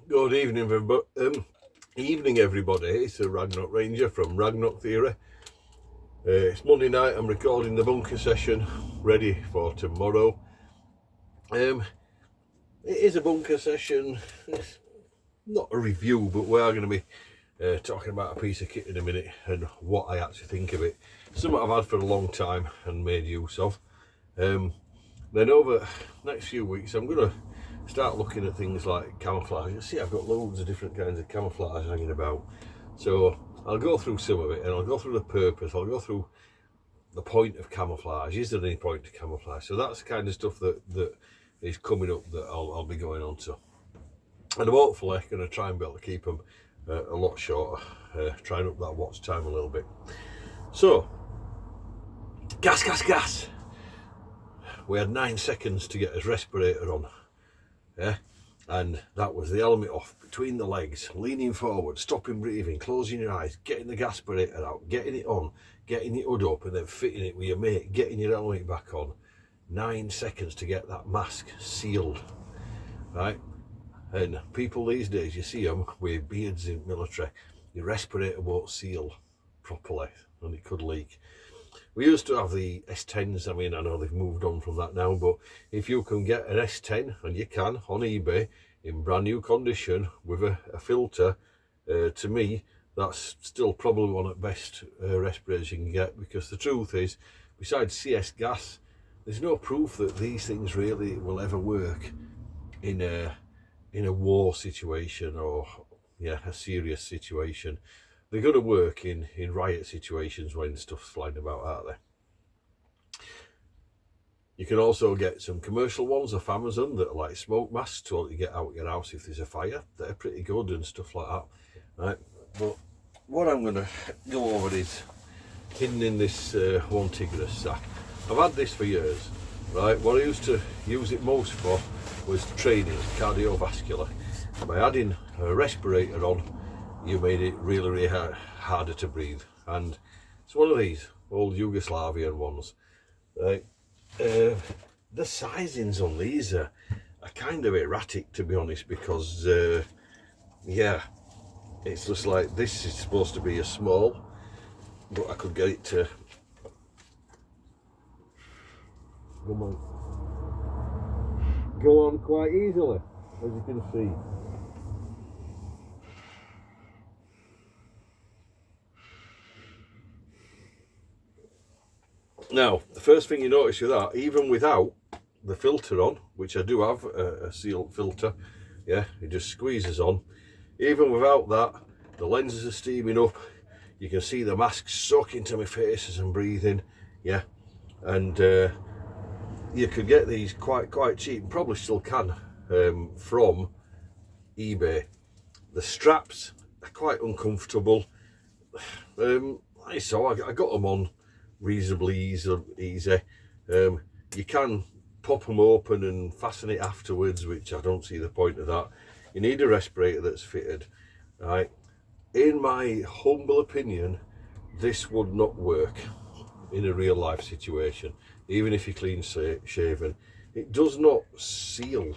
Good evening, everybody. It's a Ragnarok Ranger from Ragnarok Theory. It's Monday night. I'm recording the bunker session, ready for tomorrow. It is a bunker session. It's not a review, but we are going to be talking about a piece of kit in a minute and what I actually think of it. Something I've had for a long time and made use of. Then over the next few weeks, I'm going to start looking at things like camouflage. You see, I've got loads of different kinds of camouflage hanging about. So I'll go through some of it and I'll go through the purpose. I'll go through the point of camouflage. Is there any point to camouflage? So that's the kind of stuff that is coming up that I'll be going on to. And I'm hopefully going to try and be able to keep them a lot shorter, trying up that watch time a little bit. So, gas. We had 9 seconds to get his respirator on. Yeah, and that was the helmet off between the legs, leaning forward, stopping breathing, closing your eyes, getting the gasparator out, getting it on, getting your hood up, and then fitting it with your mate, getting your helmet back on. 9 seconds to get that mask sealed, right? And people these days, you see them with beards in military, your respirator won't seal properly and it could leak. We used to have the S10s. I mean, I know they've moved on from that now, but if you can get an S10, and you can, on eBay, in brand new condition, with a filter, to me, that's still probably one of the best respirators you can get, because the truth is, besides CS gas, there's no proof that these things really will ever work in a war situation or, a serious situation. They're going to work in riot situations when stuff's flying about, aren't they? You can also get some commercial ones off Amazon that are like smoke masks to let you get out your house if there's a fire. They're pretty good and stuff like that, right? But what I'm going to go over is hidden in this one Tigris sack. I've had this for years, right? What I used to use it most for was training, cardiovascular. By adding a respirator on, you made it really harder to breathe. And it's one of these old Yugoslavian ones, right? The sizings on these are kind of erratic, to be honest, because it's just like, this is supposed to be a small, but I could get it to go on quite easily, as you can see. Now, the first thing you notice with that, even without the filter on, which I do have a sealed filter, it just squeezes on. Even without that, the lenses are steaming up. You can see the mask soaking to my face as I'm breathing, and you could get these quite cheap, probably still can, from eBay. The straps are quite uncomfortable. I got them on reasonably easy. You can pop them open and fasten it afterwards, which I don't see the point of that. You need a respirator that's fitted, right? In my humble opinion, this would not work in a real life situation, even if you're clean shaven. It does not seal.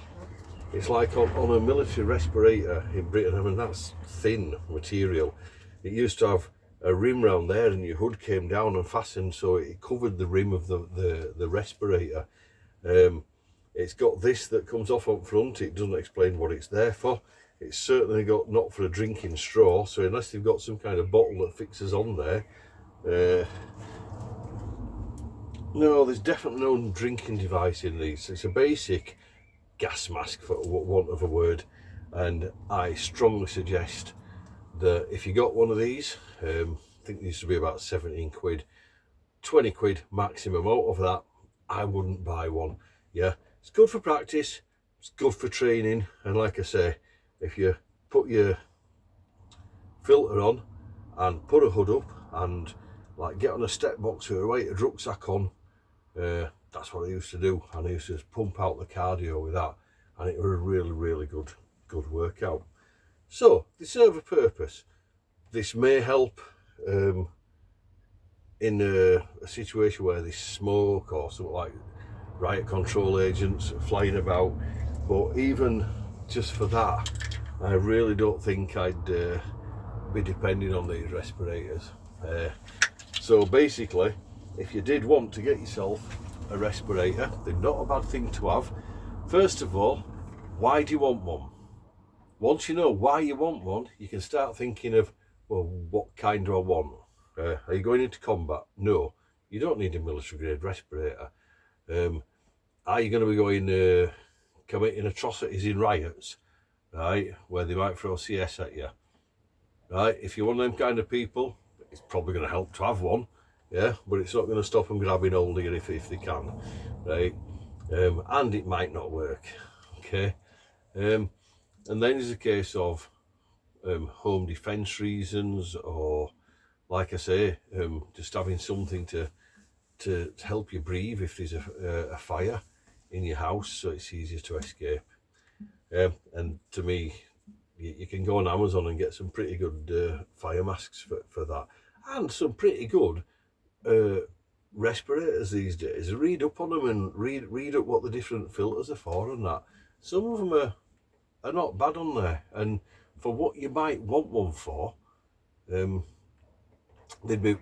It's like on a military respirator in Britain. I mean, that's thin material. It used to have a rim round there, and your hood came down and fastened, so it covered the rim of the respirator. It's got this that comes off up front. It doesn't explain what it's there for. It's certainly not for a drinking straw, so unless they've got some kind of bottle that fixes on there, no, there's definitely no drinking device in these. It's a basic gas mask, for want of a word, and I strongly suggest that if you got one of these, I think these used to be about 17 quid, 20 quid maximum. Out of that, I wouldn't buy one. It's good for practice, it's good for training, and like I say, if you put your filter on and put a hood up and like get on a step box with a weighted rucksack on, that's what I used to do, and I used to just pump out the cardio with that, and it was a really good workout. So they serve a purpose. This may help in a situation where there's smoke or something like riot control agents flying about, but even just for that, I really don't think I'd be depending on these respirators. So basically, if you did want to get yourself a respirator, they're not a bad thing to have. First of all, why do you want one? Once you know why you want one, you can start thinking of, well, what kind do I want? Are you going into combat? No, you don't need a military grade respirator. Are you going to be going committing atrocities in riots, right, where they might throw CS at you? Right, if you're one of them kind of people, it's probably going to help to have one, yeah, but it's not going to stop them grabbing hold of you if they can, right? And it might not work, okay? And then there's a case of home defence reasons, or like I say, just having something to help you breathe if there's a fire in your house, so it's easier to escape. And to me, you can go on Amazon and get some pretty good fire masks for that, and some pretty good respirators these days. Read up on them and read up what the different filters are for and that. Some of them are not bad on there, and for what you might want one for, they'd be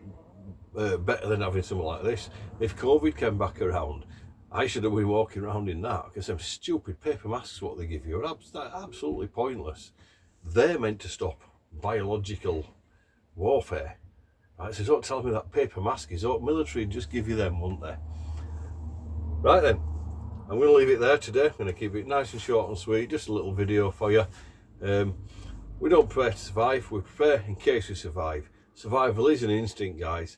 better than having something like this. If COVID came back around, I should have been walking around in that, because them stupid paper masks what they give you are absolutely pointless. They're meant to stop biological warfare, right? So don't tell me that paper mask is all military, just give you them, won't they? Right then, I'm going to leave it there today. I'm going to keep it nice and short and sweet, just a little video for you. We don't prepare to survive, we prepare in case we survive. Survival is an instinct, guys.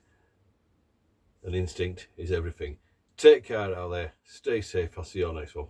An instinct is everything. Take care out there, stay safe, I'll see you on the next one.